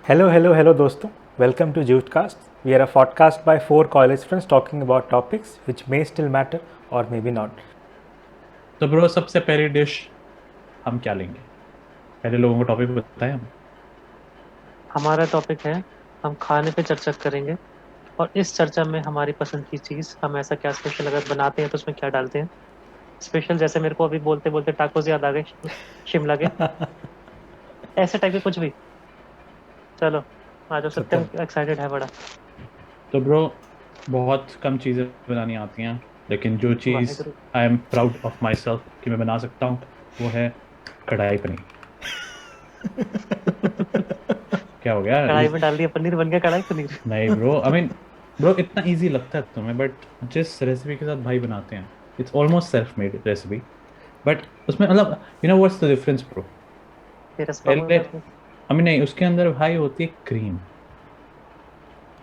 Hello दोस्तों. Welcome to Jutecast. We are a podcast by four college friends talking about topics which may still matter or maybe not. तो bro सबसे पहली dish हम क्या लेंगे? पहले लोगों को टॉपिक बताएं हम। हमारा टॉपिक है, हम खाने पे चर्चा करेंगे। और इस चर्चा में हमारी पसंद की चीज़, हम ऐसा क्या स्पेशल अगर बनाते हैं तो उसमें क्या डालते हैं। स्पेशल जैसे मेरे को अभी बोलते बोलते टाकोस याद आ गए, शिमला के, ऐसे टाइप के कुछ भी। चलो आ जाओ, सत्यम सत्यम. एक्साइटेड है बड़ा। तो ब्रो बहुत कम चीज़ें बनानी आती हैं, लेकिन जो चीज़ Waheguru. I am proud of myself कि मैं बना सकता हूँ वो है कढ़ाई पनीर। क्या हो गया? कढ़ाई में डाल दिया पनीर, बन गया कढ़ाई पनीर। नहीं ब्रो, आई मीन ब्रो इतना इजी लगता है तुम्हें, बट जिस रेसिपी के साथ भाई बनाते हैं it's almost self made recipe. But उसमें मतलब you know what's the difference bro? फिर रस बाबू पहले करके। आई मीन नहीं, उसके अंदर भाई होती है क्रीम,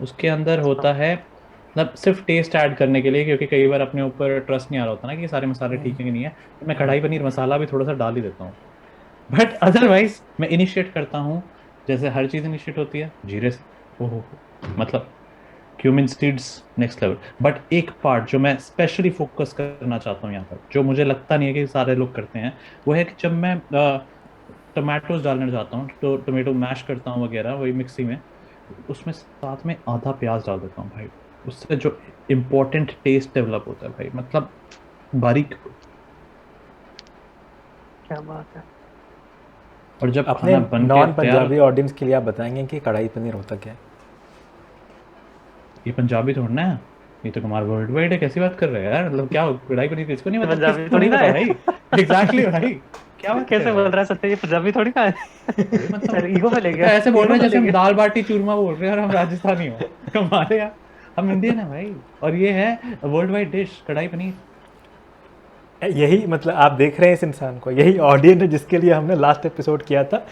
उसके अंदर रस होता बाबू। है मतलब सिर्फ टेस्ट ऐड करने के लिए, क्योंकि कई बार अपने ऊपर ट्रस्ट नहीं आ रहा होता ना कि सारे मसाले ठीक है कि नहीं है, तो मैं कढ़ाई पनीर मसाला भी थोड़ा सा डाल ही देता हूँ। बट अदरवाइज मैं इनिशिएट करता हूँ जैसे हर चीज़ इनिशिएट होती है जीरे से। ओहो, मतलब cumin seeds next level. But एक पार्ट जो मैं स्पेशली फोकस करना चाहता हूँ यहाँ पर, जो मुझे लगता नहीं है कि सारे लोग करते हैं, वो है कि जब मैं टमाटोज डालने जाता हूँ तो टोमेटो मैश करता हूँ वगैरह वही मिक्सी में, उसमें साथ में आधा प्याज डाल देता हूँ भाई। उससे जो इम्पोर्टेंट टेस्ट डेवलप होता है भाई, मतलब बारीक। क्या बात है। और जब अपने खाना बन के नॉन तैयार पंजाबी होता है, ऑडियंस के लिए आप बताएंगे कि कढ़ाई पनीर होता क्या है. ये पंजाबी थोड़ा ना है, ये तो कुमार वर्ल्ड वाइड है। कैसी बात कर रहे हैं यार? मतलब क्या कढ़ाई पनीर किसको नहीं, ये मतलब पंजाबी किसको थोड़ी नहीं ना पता है। भाई? एग्जैक्टली भाई, क्या बात कर कैसे रहे बोल हैं रहा है सत्य, ये पंजाबी थोड़ी ना है। भाई? मतलब अरे ईगो पे ले ये तो गया। ऐसे बोल ईगो रहे हैं पे जैसे ले हम गया। दाल बाटी चूरमा बोल रहे हैं और हम राजस्थानी हो। हमारे यहाँ हम इंडियन है भाई, और ये है वर्ल्ड वाइड डिश कढ़ाई पनीर। यही मतलब आप देख रहे हैं इस इंसान को, यही ऑडियंस है जिसके लिए हमने लास्ट एपिसोड किया था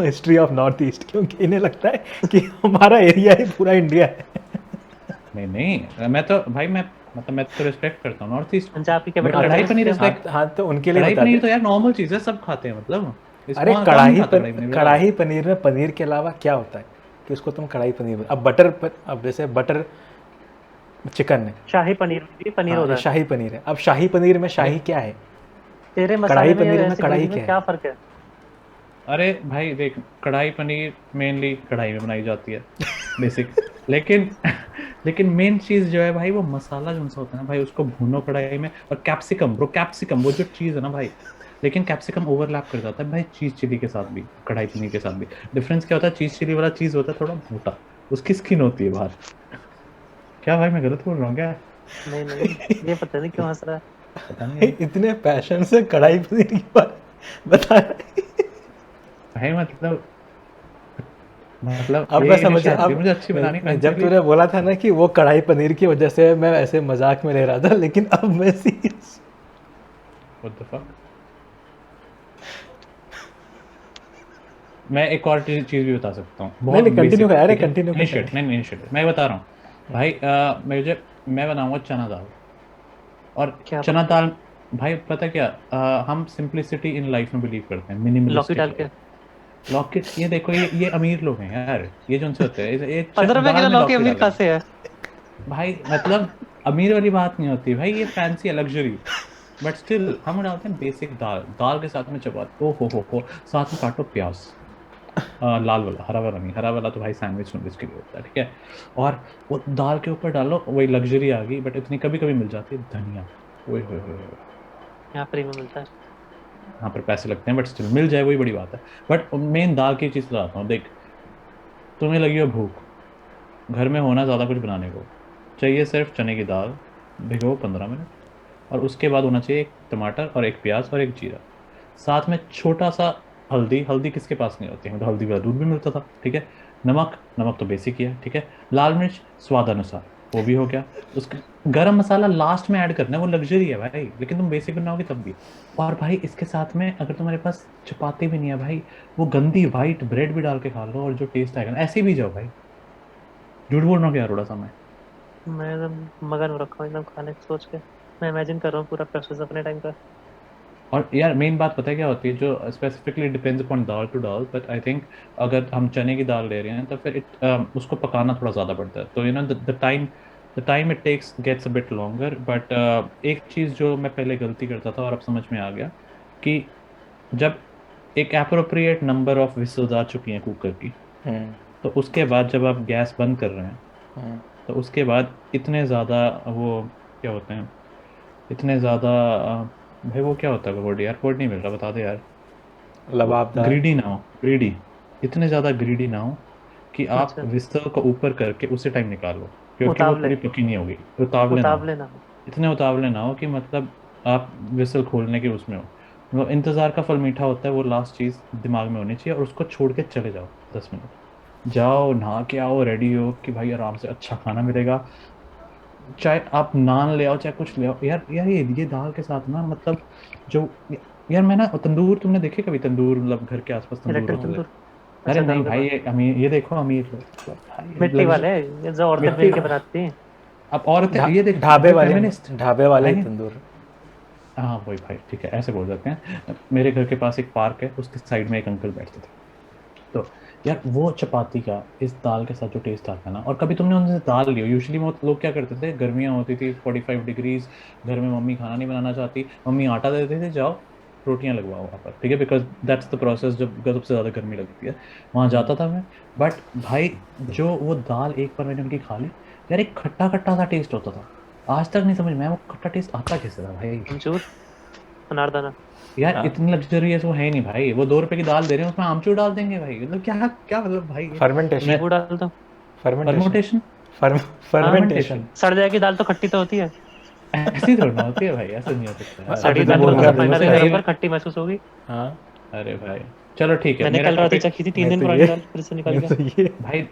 हिस्ट्री ऑफ नॉर्थ ईस्ट, क्योंकि इन्हें लगता है कि हमारा एरिया ही पूरा इंडिया है. नहीं नहीं, मैं तो भाई मैं मतलब मैं तो रिस्पेक्ट करता हूँ नॉर्थ ईस्ट को। पंजाबी के बट बेटा कढ़ाई रिस्पेक्ट पनीर किया। इज लाइक, हाँ तो उनके लिए कढ़ाई बता पनीर दें. तो यार नॉर्मल चीज़ है, सब खाते हैं मतलब। इस अरे कौन कौन नहीं खाता कढ़ाई पनीर यार? कढ़ाई पनीर में पनीर के अलावा क्या होता है कि उसको तुम कढ़ाई पनीर अब बटर अब जैसे बटर चिकन है. शाही पनीर भी पनीर हाँ, ये होता है। शाही पनीर है. अब शाही पनीर में अरे शाही क्या है? तेरे कढ़ाई मसाले में या पनीर में ऐसी कढ़ाई ग्रेवी में क्या है? क्या फर्क है। अरे भाई देख, कढ़ाई पनीर मेनली कढ़ाई में बनाई जाती है, बेसिक। लेकिन लेकिन मेन चीज जो है भाई, वो मसाला जो सा होता है ना भाई, उसको भूनो कढ़ाई में। और कैप्सिकम ब्रो, कैप्सिकम वो जो चीज है ना भाई, लेकिन कैप्सिकम ओवरलैप कर जाता है भाई चीज चिली के साथ भी, कढ़ाई पनीर के साथ भी। डिफरेंस क्या होता है? चीज चिली वाला चीज होता है थोड़ा मोटा, उसकी स्किन होती है बाहर। क्या भाई मैं गलत बोल रहा हूँ क्या? नहीं नहीं, ये पता नहीं क्यों हंस रहा है। पता नहीं भाई। इतने पैशन से कढ़ाई पनीर की बात बता रहे हैं. भाई मतलब अब मैं यही डिश समझ आती है अब मुझे अच्छी बनानी नहीं, जब फ्रेंकली। तूने बोला था ना कि वो कढ़ाई पनीर की वजह से मैं ऐसे मजाक में ले रहा था, लेकिन अब मैं सीरियस. What the fuck. मैं एक और चीज भी बता सकता हूँ, नहीं बहुत नहीं, कंटिन्यू बेसिक, कर. अरे ठीक है? कंटिन्यू कर, इनिशिएट नहीं कंटिन्यू. नहीं, इनिशिएट मैं बता रहा हूँ भाई। मैं बनाऊंगा चना दाल। और क्या चना बात है। दाल भाई, पता क्या, हम सिंप्लिसिटी इन लाइफ में बिलीव करते हैं, लौकी मिनिमलिस्टिक डाल के। लाइफ। लॉकेट, ये देखो, ये अमीर लोग हैं यार, ये जो उनसे होते हैं, ये 15 रुपए दाल किलो में लौकी लौकी अमीर कहाँ डालेंगे से है। भाई। मतलब अमीर वाली बात नहीं होती भाई, ये फैंसी है, लग्जरी। बट स्टिल हम डालते हैं बेसिक दाल, दाल के साथ में चपाती, ओ हो, साथ में काटो प्याज। लाल वाला, हरा वाला नहीं, हरा वाला तो भाई सैंडविच वैंडविच के लिए होता है, ठीक है? और वो दाल के ऊपर डालो, वही लग्जरी आ गई। बट इतनी कभी कभी मिल जाती है धनिया, ओए होए। यहाँ फ्री में मिलता है। यहाँ पर पैसे लगते हैं बट स्टिल मिल जाए वही बड़ी बात है। बट मेन दाल की चीज बताता हूँ, देख, तुम्हें लगी हो भूख, घर में होना ज़्यादा कुछ बनाने को, चाहिए सिर्फ चने की दाल, भिगो 15 मिनट। और उसके बाद होना चाहिए एक टमाटर और एक प्याज और एक जीरा, साथ में छोटा सा हल्दी। हल्दी किसके पास नहीं होती है? मतलब हल्दी वाला दूध भी मिलता था, ठीक है? नमक, नमक तो बेसिक ही है, ठीक है? लाल मिर्च स्वाद अनुसार, वो भी हो गया। उसका गरम मसाला लास्ट में ऐड करना है, वो लग्जरी है भाई, लेकिन तुम बेसिक बनाओगे तब भी। और भाई इसके साथ में अगर तुम्हारे पास चपाती भी नहीं है भाई, वो गंदी वाइट ब्रेड भी डाल के खा लो, और जो टेस्ट आएगा ना, ऐसे भी जाओ भाई। झूठ बोल रहा हूँ क्या थोड़ा सा मैं? मैं एकदम मगन हो रखा हूँ, एकदम खाने की सोच के। मैं इमेजिन कर रहा हूँ पूरा प्रोसेस अपने टाइम का। और यार मेन बात पता है क्या होती है, जो specifically depends upon dal to dal, but I think अगर हम चने की दाल ले रहे हैं तो फिर उसको पकाना थोड़ा ज़्यादा पड़ता है, तो you know the time it takes gets a bit longer. But एक चीज़ जो मैं पहले गलती करता था और अब समझ में आ गया कि जब एक अप्रोप्रिएट नंबर ऑफ विसल्स आ चुकी हैं कुकर की, हम्म, तो उसके बाद जब आप गैस बंद कर रहे हैं, हम्म। तो उसके बाद इतने ज़्यादा वो क्या होते हैं, इतने ज़्यादा भाई वो क्या होता है वर्ड, यार वर्ड नहीं मिल रहा, बता दे यार। वो लबाबदार। ग्रीडी ना हो, ग्रीडी, इतने ज़्यादा ग्रीडी ना हो कि आप अच्छा, विस्तर को ऊपर करके उसी टाइम निकालो, क्योंकि वो उतावले, पूरी पकी नहीं होगी। उतावले ना हो, उतावले ना हो। इतने उतावले ना हो कि मतलब आप विसल खोलने के उसमें हो। मतलब इंतज़ार का फल मीठा होता है, वो लास्ट चीज़ दिमाग में होनी चाहिए, और उसको छोड़ के चले जाओ 10 मिनट, जाओ नहा के आओ, रेडी हो कि भाई आराम से अच्छा खाना मिलेगा। चाहे आप नान ले आओ, चाहे कुछ ले आओ यार। यार ये दाल के साथ ना, मतलब जो, यार मैं ना तंदूर, तुमने देखे कभी तंदूर, मतलब घर के आसपास तंदूर इलेक्ट्रिक होते थे? तंदूर। अरे अच्छा, नहीं घरों के भाई, पास ये अमीर, ये देखो अमीर लोग, मतलब भाई मिट्टी लग्जरी, वाले, ये जो औरतें मिट्टी। बेल के बनाती हैं। अब औरतें ढा ये देख, ढाबे भाई वाले फेमिनिस्ट ढाबे वाले भाई। तंदूर। हाँ वही भाई, ठीक है ऐसे बोल सकते हैं। मेरे घर के पास एक पार्क है, उसके साइड में एक अंकल बैठते थे, तो यार वो चपाती का इस दाल के साथ जो टेस्ट आता है ना, और कभी तुमने उनसे दाल ली हो, यूजुअली लोग क्या करते थे, गर्मियां होती थी 45 डिग्रीज, घर में मम्मी खाना नहीं बनाना चाहती, मम्मी आटा दे देते थे, जाओ रोटियां लगवाओ वहाँ पर, ठीक है, बिकॉज दैट्स द प्रोसेस, जब सबसे ज्यादा गर्मी लगती है वहां हम्म। जाता था मैं। बट भाई जो वो दाल एक बार मैंने उनकी खा ली, यार एक खट्टा खट्टा सा टेस्ट होता था, आज तक नहीं समझ में आया वो खट्टा टेस्ट आता कैसे था भाई। अमचूर, अनारदाना। यार हाँ, इतनी लग्जरियस वो है ही नहीं भाई, वो 2 रुपए की दाल दे रहे हैं, उसमें आमचूर डाल देंगे भाई, मतलब क्या क्या मतलब भाई ये। फर्मेंटेशन। मैं नींबू डाल दो। फर्मेंटेशन। परमुटेशन, फर्म हाँ, फर्मेंटेशन। फर्मेंटेशन, सड़ जाएगी दाल तो खट्टी तो होती है। ऐसी थोड़ी ना होती है भाई, ऐसा नहीं हो सकता यार। अभी सड़ी तो दाल मैं को बोल तो रहा थोड़ा है शुरू पानी बिल्कुल से से सही गर्म भाई, है। कर, खट्टी महसूस होगी। हाँ। अरे भाई चलो ठीक है, मैंने मेरा कल रात ही टॉपिक, चखी थी, 3 दिन नहीं तो पुरानी ये दाल फिर से निकाल नहीं के। तो ये भाई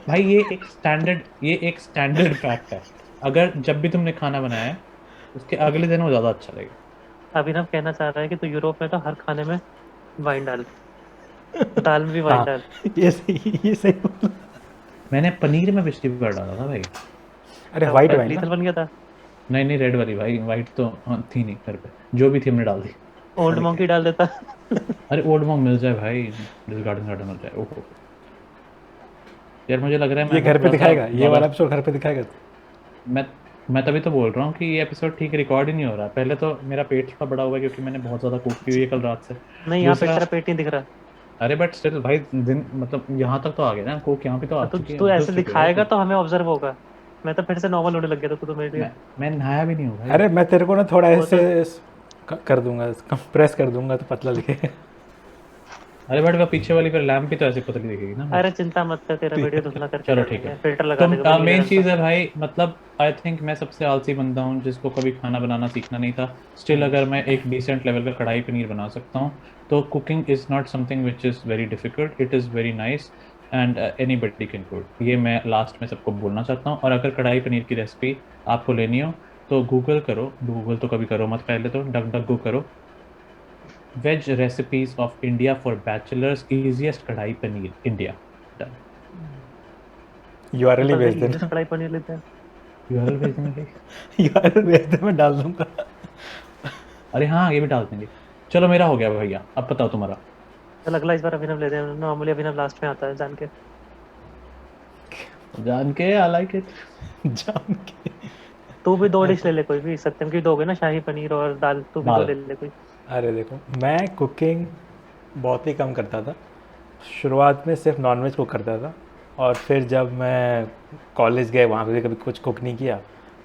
भाई ये एक स्टैंडर्ड फैक्ट है, अगर जब भी तुमने खाना बनाया है उसके अगले दिन वो ज्यादा अच्छा लगेगा। अभिनव कहना चाह रहा है कि तू यूरोप में तो हर खाने में वाइन डाल, दाल में भी वाइन हाँ, डाल। ये सही बोला। मैंने पनीर में पिछली बार डाला था भाई। अरे क्या वाइट हुआ, वाइन ना। लीथल बन गया था। नहीं नहीं, रेड वाली भाई, वाइट तो थी नहीं घर पे, जो भी थी हमने डाल दी। ओल्ड अरे क्या, मंकी डाल देता। अरे ओल्ड मॉन्क मिल जाए भाई, दिल गार्डन गार्डन मिल जाए, ओहो। यार मुझे लग रहा है ये मैं ना घर पे थोड़ा सा दिखाएगा, ये ज़्यादा, वाला एपिसोड घर पे दिखाएगा तो। मैं मैं तभी तो बोल रहा हूँ कि ये एपिसोड ठीक रिकॉर्ड ही नहीं हो रहा। पहले तो मेरा पेट थोड़ा बड़ा हुआ है क्योंकि मैंने बहुत ज़्यादा कुक की हुई है कल रात से। नहीं, यहाँ पे दूसरा, तेरा पेट नहीं दिख रहा। अरे बट स्टिल भाई, दिन मतलब यहाँ तक तो आ गया ना, कुक यहाँ पे तो आ हाँ, तो चुकी है, तू ऐसे घुस चुकी है भाई दिखाएगा तुम। तो हमें ऑब्जर्व होगा। मैं तो फिर से नॉर्मल होने लग गया था, तू तो मेरे लिए। मैं नहाया भी नहीं हूँ भाई। अरे मैं तेरे को ना थोड़ा वो ऐसे तो कर दूंगा, कंप्रेस कर दूंगा तो पतला दिखेगा। अरे बट वो पीछे वाली फिर लैम्प भी तो ऐसे पतली दिखेगी ना फिर। अरे चिंता मत कर, तेरा वीडियो धुंधला करके चलो ठीक डालेंगे, है। फिल्टर तो लगा देगा तो नीले मेन रंग का। चीज़ है भाई, मतलब आई थिंक मैं सबसे आलसी बंदा हूँ जिसको कभी खाना बनाना सीखना नहीं था। स्टिल अगर मैं एक डिसेंट लेवल का कढ़ाई पनीर बना सकता हूँ, तो cooking is not something which is very difficult, it is very nice, and any buddy can do it, ये मैं लास्ट में सबको बोलना चाहता हूँ। और अगर कढ़ाई पनीर की रेसिपी आपको लेनी हो तो गूगल करो, गूगल तो कभी करो मत, पहले तो डक डक गो करो, veg recipes of India for bachelors, easiest kadhai paneer India, done. URL ही बस भेज भाई इजिस्ट देना। कढ़ाई पनीर लेते हैं। यूआरएल भेज देंगे भाई। यूआरएल भेज दे, मैं डाल दूंगा। अरे हाँ ये भी डाल देंगे। चलो मेरा हो गया भैया, अब बताओ तुम्हारा। चल अगला इस बार अभिनव लेते हैं, नॉर्मली अभिनव लास्ट में आता है जान के। जान के आई लाइक इट। जान के। तू भी 2 डिश ले ले, कोई भी। सत्यम की दोगे ना, शाही पनीर और दाल, तू भी 2 दाल। ले ले कोई। अरे देखो, मैं कुकिंग बहुत ही कम करता था। शुरुआत में सिर्फ नॉनवेज कुक करता था, और फिर जब मैं कॉलेज गए वहाँ पे भी कभी कुछ कुक नहीं किया,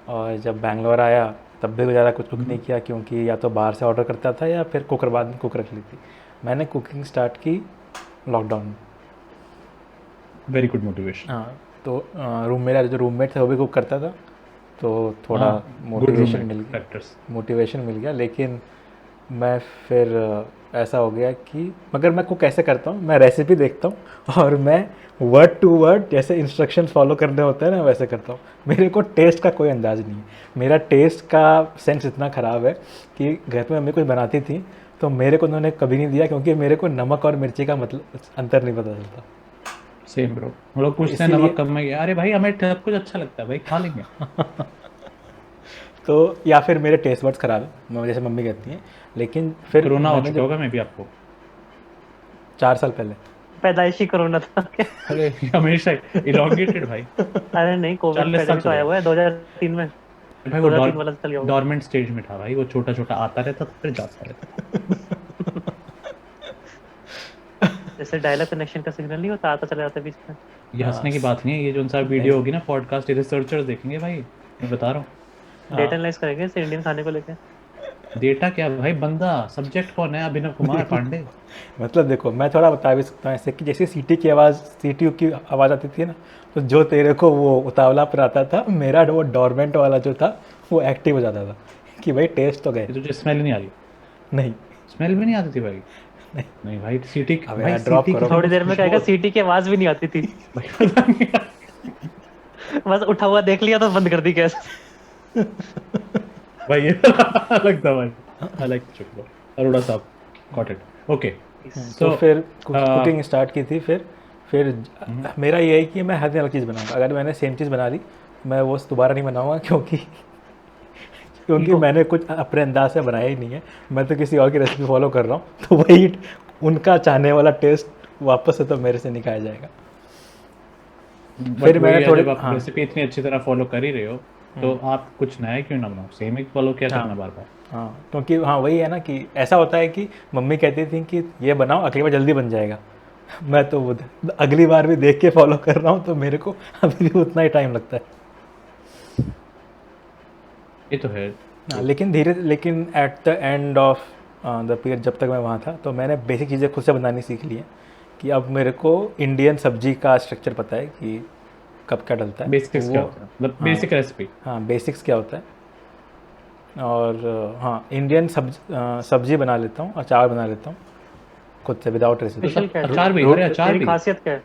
और जब बैंगलोर आया तब भी ज़्यादा कुछ कुक नहीं किया, क्योंकि या तो बाहर से ऑर्डर करता था या फिर कुकर बाद में कुक रख ली थी। मैंने कुकिंग स्टार्ट की लॉकडाउन में। Very good motivation. हाँ, तो मेरा जो रूममेट था वो भी कुक करता था, तो थोड़ा गुड मोटिवेशन रूममेट मिल गया। फैक्टर्स। मोटिवेशन मिल गया, लेकिन मैं फिर ऐसा हो गया कि मगर मैं कुक कैसे करता हूँ, मैं रेसिपी देखता हूँ और मैं वर्ड टू वर्ड जैसे इंस्ट्रक्शन फॉलो करने होते हैं ना वैसे करता हूँ। मेरे को टेस्ट का कोई अंदाज़ नहीं है, मेरा टेस्ट का सेंस इतना ख़राब है कि घर पे मम्मी कुछ बनाती थी तो मेरे को उन्होंने कभी नहीं दिया, क्योंकि मेरे को नमक और मिर्ची का मतलब अंतर नहीं पता चलता। सेम ब्रो, हम लोग पूछते हैं इसीलिए नमक कम है क्या? अरे भाई हमें सब कुछ अच्छा लगता है भाई, खा लेंगे। तो या फिर मेरे टेस्ट बड्स खराब है, जैसे मम्मी कहती हैं। लेकिन फिर कोरोना हो मैंने चुका होगा मे भी आपको। 4 साल पहले पैदाइशी कोरोना था क्या? अरे हमेशा इलॉन्गेटेड भाई। अरे नहीं, कोविड 40 पहले साल भी तो आया हुआ है 2003 में। भाई वो 2003 वाला चल गया होगा। डॉर्मेंट स्टेज में था भाई, वो छोटा छोटा आता रहता था फिर जाता रहता। जैसे डायलॉग कनेक्शन का सिग्नल नहीं होता, आता चला जाता है बीच में। ये हंसने की बात नहीं है, ये जो उनका वीडियो होगी ना पॉडकास्ट, रिसर्चर्स देखेंगे भाई, मैं बता रहा हूँ। डेटा एनालाइज करेंगे इसे इंडियन खाने को लेके। डेटा क्या भाई, बंदा सब्जेक्ट कौन है, अभिनव कुमार पांडे। मतलब देखो, मैं थोड़ा बता भी सकता हूँ ऐसे कि जैसे सीटी की आवाज़, सीटी की आवाज़ आती थी ना, तो जो तेरे को वो उतावला पर आता था, मेरा वो डॉर्मेंट वाला जो था वो एक्टिव हो जाता था कि भाई टेस्ट तो गए। ये तुझे स्मेल नहीं आ रही? नहीं स्मेल भी नहीं आती थी भाई? नहीं भाई सीटी, अब भाई यार drop सीटी करो। थोड़ी देर में कहेगा सीटी की आवाज भी नहीं आती थी। भाई पता नहीं यार। बस उठा हुआ देख लिया तो बंद कर दी गैस। भाई ये अलग था भाई। आई लाइक चुप अरोड़ा साहब, गॉट इट, ओके। तो फिर uh, कुकिंग स्टार्ट की थी। फिर मेरा ये है कि मैं हर दिन अलग चीज़ बनाऊंगा। अगर मैंने सेम चीज़ बना ली, मैं वो दोबारा नहीं बनाऊंगा, क्योंकि मैंने कुछ अपने अंदाज से बनाया ही नहीं है। मैं तो किसी और की रेसिपी फॉलो कर रहा हूँ, तो वही उनका चाहने वाला टेस्ट वापस से तो मेरे से नहीं खाया जाएगा। फिर मैंने थोड़ी- जब आप हाँ। रेसिपी इतनी अच्छी तरह फॉलो कर ही रहे हो, तो आप कुछ नया क्यों ना बनाओ, सेम ही फॉलो क्या करना बार बार। हाँ, क्योंकि हाँ वही है ना कि ऐसा होता है कि मम्मी कहती थी कि ये बनाओ, अगली बार जल्दी बन जाएगा। मैं तो वो अगली बार भी देख के फॉलो कर रहा हूँ, तो मेरे को अभी भी उतना ही टाइम लगता है। ये तो है। हाँ, लेकिन at the end of the period, जब तक मैं वहाँ था, तो मैंने बेसिक चीज़ें खुद से बनानी सीख ली हैं कि अब मेरे को इंडियन सब्जी का स्ट्रक्चर पता है कि कब क्या डलता है। बेसिक्स वो- क्या होता है, मतलब बेसिक रेसिपी। हाँ, बेसिक्स क्या होता है। और हाँ, इंडियन सब्जी बना लेता हूँ, अचार बना लेता हूँ खुद से विदाउट रेसिपी। स्पेशल क्या है? अचार भी, अरे अचार तेरी भी खासियत क्या है?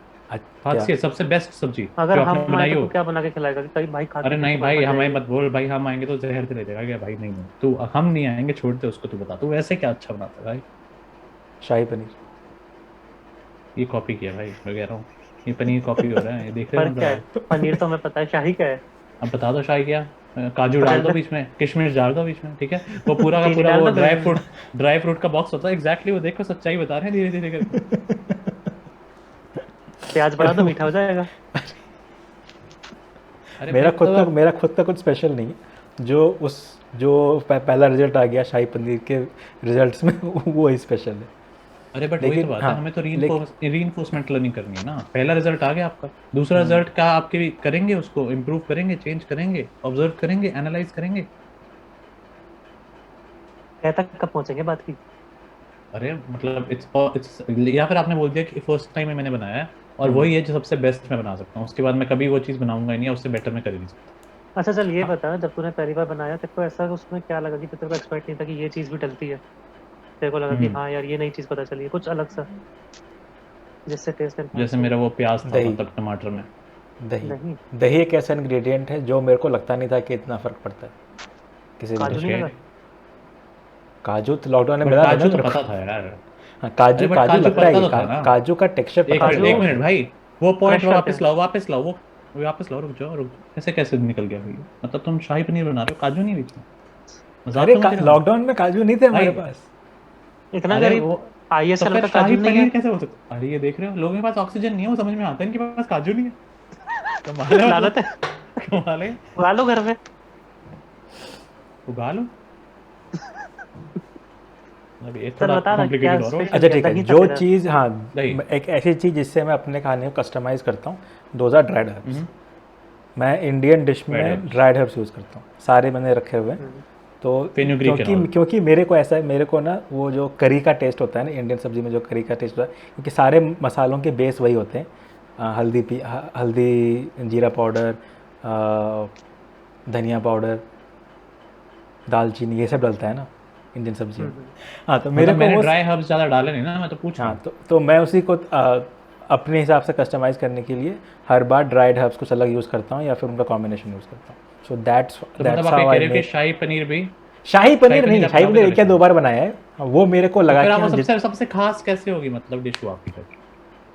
खासियत सबसे बेस्ट सब्जी अगर जो हम आपने आए बनाई तो हो। तू क्या बना के खिलाएगा कि कहीं भाई खा के अरे नहीं तो भाई, मर हमें जाएगी। मत बोल भाई, हम आएंगे तो जहर दे देगा क्या भाई? नहीं नहीं, तू, हम नहीं आएंगे, छोड़ दे उसको, तू बता तू वैसे क्या अच्छा बनाता है भाई। शाही पनीर। ये कॉपी किया भाई, मैं कह रहा हूँ ये पनीर कॉपी हो रहा है, ये देख रहे फर्क क्या हो। है? पनीर तो हमें पता है, शाही क्या है? अब बता दो शाही क्या। काजू डाल दो बीच में, किशमिश डाल दो बीच में, ठीक है। वो पूरा का चीनी पूरा डाल वो दो ड्राई फ्रूट का बॉक्स होता है एग्जैक्टली, वो देखो सच्चाई बता रहे हैं धीरे धीरे करके। प्याज बढ़ा दो, मीठा हो जाएगा। अरे मेरा भाई, खुद तो का आप- मेरा खुद का कुछ स्पेशल नहीं है। जो पहला रिजल्ट आ गया शाही पनीर के रिजल्ट्स में वो ही स्पेशल है। अरे बट वही तो लेकिन बात हाँ, है, हमें तो लेकिन रीइंफोर्समेंट लर्निंग करनी है ना। पहला रिजल्ट आ गया आपका, दूसरा रिजल्ट क्या आपके करेंगे, उसको इम्प्रूव करेंगे, चेंज करेंगे, ऑब्जर्व करेंगे, एनालाइज करेंगे। क्या तक कब पहुंचेंगे बात की? अरे मतलब इट्स या फिर आपने बोल दिया कि फर्स्ट टाइम में मैंने बनाया है और वही है जो सबसे बेस्ट मैं बना सकता हूँ, उसके बाद मैं कभी वो चीज़ बनाऊंगा ही नहीं, उससे बेटर मैं कर ही नहीं सकता। अच्छा चल ये बता, जब तूने पहली बार बनाया तेरे को ऐसा उसमें क्या लगा कि तेरे को एक्सपेक्ट नहीं था कि ये चीज़ भी डलती है? तेरे को लगा कि हाँ यार ये नई चीज़ पता चली है, कुछ अलग सा जिससे टेस्ट जैसे मेरा वो प्याज था दही। मतलब टमाटर में। दही नहीं, दही एक ऐसा इंग्रेडिएंट है जो मेरे को लगता नहीं था कि इतना फर्क पड़ता है किसी भी काजू डिश नहीं में। लगा? काजू तो लॉकडाउन में बट मिला था काजू ना तो मेरे को। पता था यार। हाँ, काजू अरे बट काजू काजू लगता है पता कि तो था ना। काजू का टेक्सचर एक पता मिनट काजू- एक मिनट भाई, वो पॉइंट क्रश करते वापस लाओ, वापस लाओ, वो वापस लाओ, रुक जाओ रुक जाओ। ऐसे कैसे निकल गया भाई? मतलब तुम शाही पनीर बना रहे हो, काजू नहीं बीच में? मजाक अरे तो मत करो। लॉकडाउन में काजू नहीं थे हमारे भाई, पास। इतना अरे गरीब वो आईएएस तो चैनल फिर का काजू शाही नहीं पनीर है? कैसे हो सकता? अरे ये देख रहे हो, लोगों के पास ऑक्सीजन नहीं है, वो समझ में आता है, इनके पास काजू नहीं है। कमाल है, लानत है, कमाल है। उगा लो घर में। उगा लो। अब ये चल थोड़ा बता ना क्या कॉम्प्लिकेटेड हो रहा है। स्पेशल अच्छा क्या? ठीक है, दही था जो तेरा? चीज़ हाँ, दही। एक ऐसी चीज़ जिससे मैं अपने खाने को कस्टमाइज करता हूँ, दोज आर ड्राइड हर्ब्स। मैं इंडियन डिश Dried में herbs। ड्राइड हर्ब्स यूज़ करता हूँ, सारे मैंने रखे हुए हैं। तो Fenugreek and all। क्योंकि मेरे को ऐसा है, मेरे को ना वो जो करी का टेस्ट होता है ना, इंडियन सब्जी में जो करी का टेस्ट होता है, क्योंकि सारे मसालों के बेस वही होते हैं। हल्दी, जीरा पाउडर, धनिया पाउडर, दालचीनी, ये सब डलता है ना इंडियन सब्जी में। हाँ, तो मेरे मतलब को मैंने वो ड्राई हर्ब्स ज्यादा डाले नहीं ना, मैं तो पूछ रहा हाँ, हूँ। तो मैं उसी को अपने हिसाब से कस्टमाइज़ करने के लिए हर बार ड्राइड हर्ब्स कुछ अलग यूज़ करता हूँ या फिर उनका कॉम्बिनेशन यूज़ करता हूँ। सो दैट्स तो मतलब आप हाउ ये कह आई रहे हो कि मेक। शाही पनीर भी, शाही पनीर नहीं, आप शाही बनाओगे पनीर तो क्या कैसे? 2 बार बनाया है। वो मेरे को तो लगा फिर कि आप वो हाँ, सबसे सबसे खास कैसे होगी मतलब डिश वो आपकी फिर?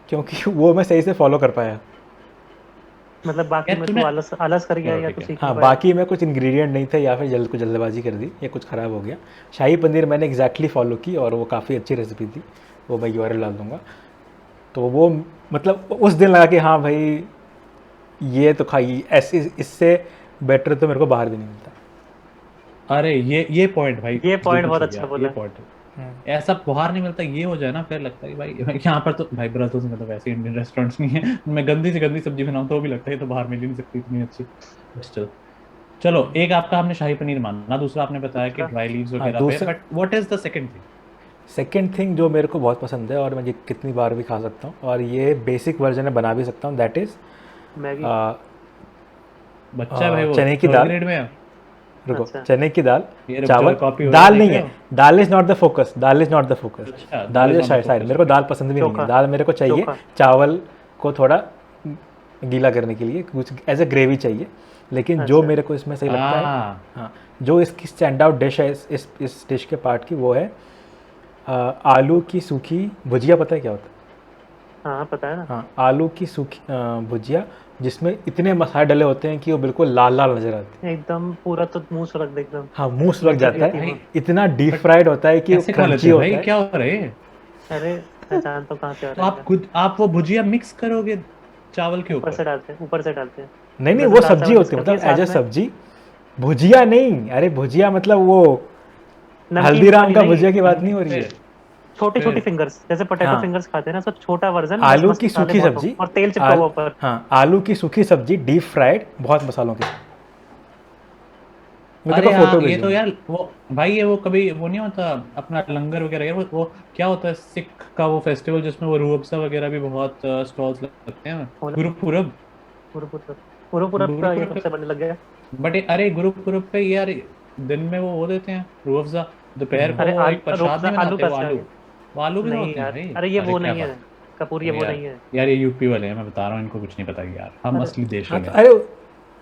क्योंकि वो मैं सही से फॉलो कर पाया। मतलब बाकी यार में तू तूने आलस आलस कर गया चलो या ठीक तू है। सीख हाँ नहीं पाया? बाकी में कुछ इंग्रेडिएंट नहीं थे या फिर जल्दबाजी कर दी या कुछ ख़राब हो गया। शाही पनीर मैंने एग्जैक्टली फॉलो की और वो काफ़ी अच्छी रेसिपी थी, वो मैं यूआरएल डाल दूंगा। तो वो मतलब उस दिन लगा कि हाँ भाई ये तो खाई ऐसे, इससे बेटर तो मेरे को बाहर भी नहीं मिलता। अरे ये पॉइंट भाई ये दिल पॉइंट को बहुत छू अच्छा गया, ये बोला। पॉइंट ऐसा बाहर नहीं मिलता, ये हो जाए ना फिर लगता है कि भाई यहाँ पर तो भाई ब्रदर्स में तो वैसे इंडियन रेस्टोरेंट्स नहीं है। मैं गंदी से गंदी सब्जी बनाऊं तो भी लगता है ये तो बाहर मिल ही नहीं सकती इतनी अच्छी। बस चलो चलो, एक आपका हमने शाही पनीर माना, दूसरा आपने बताया कि दूसरा ड्राई लीव्स हाँ वगैरह पे, दूसरा but what is the second thing? Second thing जो मेरे को बहुत पसंद है और मैं ये कितनी बार भी खा सकता हूँ और ये बेसिक वर्जन है बना भी सकता हूँ, दैट इज़ मैगी। बच्चा है भाई, वो चने की थर्ड दाल। ग्रेड में है। रुको, अच्छा। चने की दाल, ये रुक जाओ, चावल। कॉपी हो रहा है, दाल देख नहीं रहे है, हो? Dal is not the focus, dal is not the focus. अच्छा, dal dal is is not the शायद मेरे फोकस, को ओके। दाल पसंद भी नहीं है, चोखा। दाल मेरे को चाहिए चोखा। चावल को थोड़ा गीला करने के लिए, कुछ एज ए ग्रेवी चाहिए। लेकिन जो अच्छा। मेरे को इसमें सही लगता है, आ हाँ, जो इसकी स्टैंड आउट डिश है इस डिश के पार्ट की, वो है आलू की सूखी भुजिया। पता है क्या होता है? हाँ पता है ना। हाँ, आलू की सूखी भुजिया जिसमें इतने मसाले डले होते हैं कि वो बिल्कुल लाल लाल नजर आते हैं। एकदम पूरा तो मुंह सुरख दे एकदम। हाँ, मुंह सुलग जाता लिटरली है, भाई इतना डीप बट फ्राइड होता है कि वो कैसे खा क्रंची लेते हो होता भाई, है। क्या हो रहा है? अरे मैं जानता हूँ कहाँ से आ तो रहा आप है। खुद आप वो भुजिया मिक्स करोगे चावल के ऊपर ऊपर? से डालते हैं, ऊपर से डालते हैं। नहीं नहीं, जैसे वो दाल सब्जी चावल मिक्स होती है, कर दिया मतलब एज ए साथ में। सब्जी। भुजिया नहीं, अरे भुजिया मतलब वो नमकीन हल्दीराम वाली का नहीं, भुजिया की बात नहीं नमकीन हो रही है। छोटी छोटी फिर फिंगर्स, जैसे पोटैटो हाँ, फिंगर्स खाते हैं ना, सो छोटा वर्जन बस आलू की मसाले सूखी बहुत हो सब्जी। और तेल चिपका हुआ ऊपर। हाँ, आलू की सूखी सब्जी डीप फ्राइड बहुत मसालों के साथ। मैं तेरे अरे को हाँ, फोटो ये तो भेजूंगा। यार वो भाई, ये वो कभी वो नहीं होता अपना लंगर वगैरह यार, वो क्या होता है सिख का वो फेस्टिवल जिसमें वो रूह अफ़ज़ा वगैरह भी बहुत स्टॉल्स लगते हैं, गुरुपुरब। पूरा का ये गुरुपुरब कब पे से बनने लग गया? बट अरे गुरुपुरब पे यार दिन में वो देते हैं रूह अफ़ज़ा, दोपहर को अरे वो एक प्रसाद रोफा नहीं आलू बनाते, का वो से आ आलू, गया। वो आलू के नहीं होते हैं यार, भाई। अरे ये अरे वो क्या नहीं है बात। कपूर, ये अरे वो यार, नहीं है। यार ये यूपी वाले हैं, मैं बता रहा हूँ, इनको कुछ नहीं पता यार, हम अरे असली देश हाँ वाले तो हैं। अरे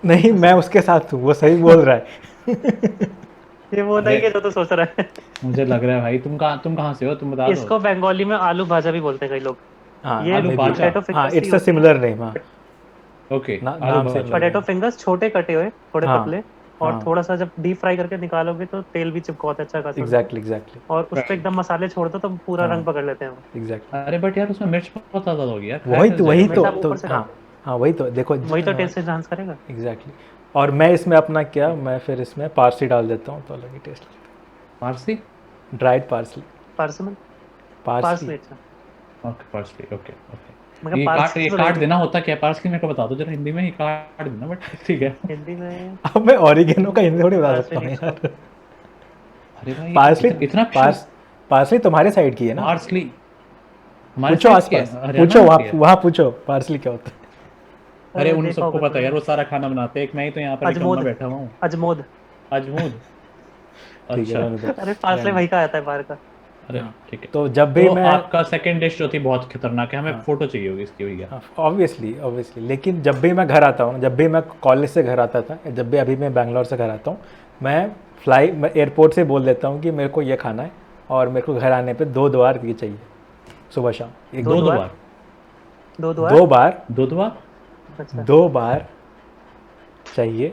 नहीं, मैं उसके साथ हूँ, वो सही बोल रहा है। ये वो अरे नहीं है जो तू सोच रहा है। मुझे लग रहा है भाई, तुम कहाँ से हो, तुम बता दो। इसको बंगाली में आलू भाजा भी बोलते हैं कई लोग। हाँ, ये आलू मे बी। बाजा। पोटैटो हाँ, फिंगर्स ही इट्स अ होते हैं। Similar name. हाँ, ओके, आलू नाम बाजा। Similar potato name. फिंगर्स छोटे कटे हुए, थोड़े हाँ पतले। और हाँ, थोड़ा सा जब डीप फ्राई करके निकालोगे तो तेल भी चिपकता है अच्छा खासा उनमें। Exactly exactly. और उस पे राइट। एकदम मसाले छोड़ दो तो पूरा हाँ, रंग पकड़ लेते हैं वो। एग्जैक्टली। अरे बट यार उसमें मिर्च बहुत ज्यादा होगी यार, खाया वही कैसे तो जाएगा वही भाई? हमेशा आप तो ऊपर से हाँ डालते हैं। हाँ, वही तो देखो वही तो टेस्ट एनहांस करेगा। एग्जैक्टली। और मैं इसमें अपना क्या, मैं फिर इसमें पार्सली डाल देता हूँ तो अलग ही टेस्ट लगता पारसी। है। Dried parsley. पार्समन। पार्सली। पार्सले अच्छा। Okay, parsley, okay okay. मगर ये पार्सले तो नहीं काट थी। देना होता क्या है पारसी, मेरे को बता दो जरा हिंदी में ही काट देना, बट ठीक है। हिंदी में अब मैं ऑरिगेनो का हिंदी थोड़ी बता सकता पार्सले हूँ लीव्स को। यार। अरे भाई पार्सली। इतना अक्षर। पार्स पार्सली तुम्हारे साइड की है ना? पार्सली हमारे पूछो साइड की है, आसपास, हरियाणा पूछो में वहाँ होती है। वहाँ पूछो पार्सली क्या होता है। अरे अरे उन देखा सबको होगा पता है तूने। यार, वो सारा खाना बनाते हैं, एक मैं ही तो यहाँ पर निकम्मा अजमोद। बैठा हुआ हूँ। अजमोद। अजमूद। ठीक है, अच्छा। रहने दो, अरे पार्सले रहने वही दो। का आता है बाहर का। अरे हाँ, ठीक है। तो जब भी तो मैं, आपका सेकंड डिश जो थी बहुत खतरनाक है, हमें हाँ फोटो चाहिए होगी इसकी भैया। हाँ, ऑब्वियसली ऑब्वियसली, लेकिन जब भी मैं घर आता हूँ, जब भी मैं कॉलेज से घर आता था, या जब भी अभी मैं बैंगलोर से घर आता हूँ, मैं एयरपोर्ट से बोल देता हूँ कि मेरे को ये खाना है और मेरे को घर आने पे 2 द्वार ये चाहिए, सुबह शाम एक दो दो दो द्वार। बार। दो द्वार। 2 बार, दो बार। अच्छा। 2 बार चाहिए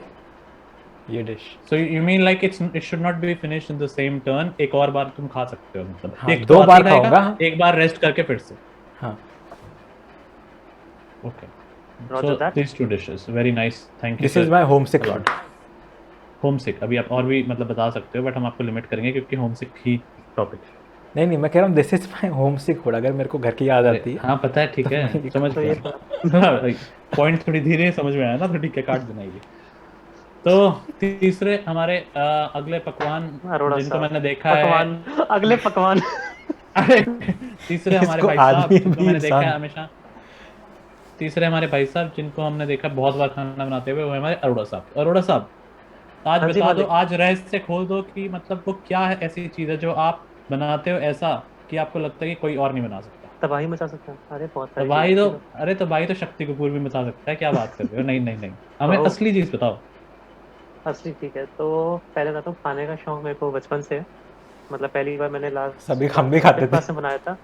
ये dish. So you mean like it should not be finished in the same turn, एक और बार तुम खा सकते हो, मतलब हाँ, एक तो दो आते बार ही खाएगा, खाऊंगा। हाँ एक बार रेस्ट करके फिर से। हाँ, okay. Roger so that. This two dishes very nice, thank you this is my homesick food. Homesick अभी आप और भी मतलब बता सकते हो, बट हम आपको लिमिट करेंगे क्योंकि होम सिक ही टॉपिक है। नहीं नहीं, मैं कह रहा हूँ this is my homesick food, अगर मेरे को घर की याद अरे आती है हाँ पता है, ठीक तो है, मैं ये समझ तो ये गया। पॉइंट थोड़ी धीरे समझ में आया ना, तो ठीक है, काट देना ये। तो तीसरे हमारे अगले पकवान अरोड़ा जिनको साहब। मैंने देखा है। पकवान। अगले पकवान। अरे तीसरे हमारे इसको भाई साहब आदमी जिनको भी मैंने देखा है इंसान। हमेशा, तीसरे हमारे भाई साहब जिनको हमने देखा है बहुत बार खाना बनाते हुए, वो है हमारे अरोड़ा साहब। अरोड़ा साहब, आज हाँ जी बता दो, मालिक। आज रहस्य खोल दो कि मतलब वो क्या है ऐसी चीज है जो आप बनाते हो ऐसा कि आपको लगता है कि कोई और नहीं बना सकता। तबाही मचा सकता है, अरे बहुत तो सारी चीजें भाई तो, ऐसी तो। अरे तो भाई तो शक्ति कपूर भी मचा सकता है, क्या बात कर रहे हो? नहीं नहीं नहीं, हमें तो असली चीज बताओ। असली ठीक है, तो पहले बताता हूँ, खाने का शौक मेरे को बचपन से है। मतलब पहली बार मैंने सभी लास्ट हम भी खाते थे। क्लास में बनाया था।